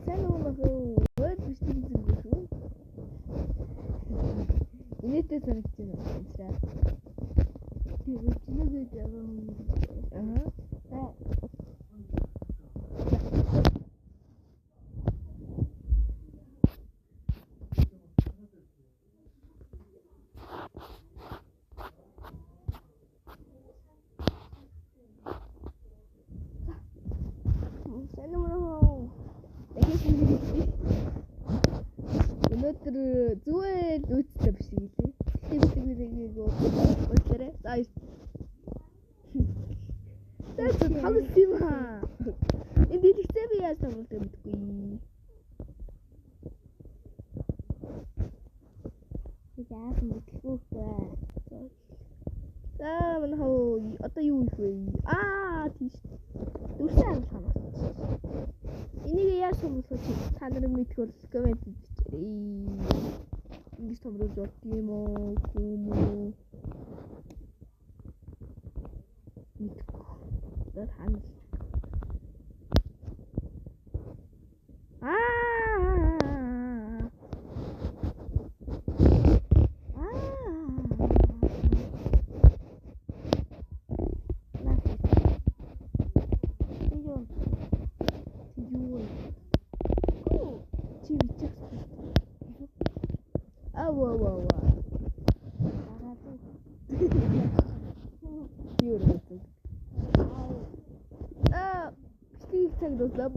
сайн уу өөд бишtig зүггүй. Инээтэй санагч юм байна. Тэр үчнэг гэж байгаа юм. Өнөөдөр зүгээр үүсдэг биш гэлээ. Тэгтээ уучлаарай. Тэд хамс юм аа. Энэ дэлгэцээ би яаж тоглох мэдгүй. Яах юм бэ? За манай хөө одоо юу их вэ? Тийш. Дүрсэн амлах. Энийг яаж сонирхож та нар мэдгүй бол комент бичээрэй. Ингэж томрож болт юм уу? Хүм. Мэдгүй. Дад ханаас. Wow. Стих цаг доста.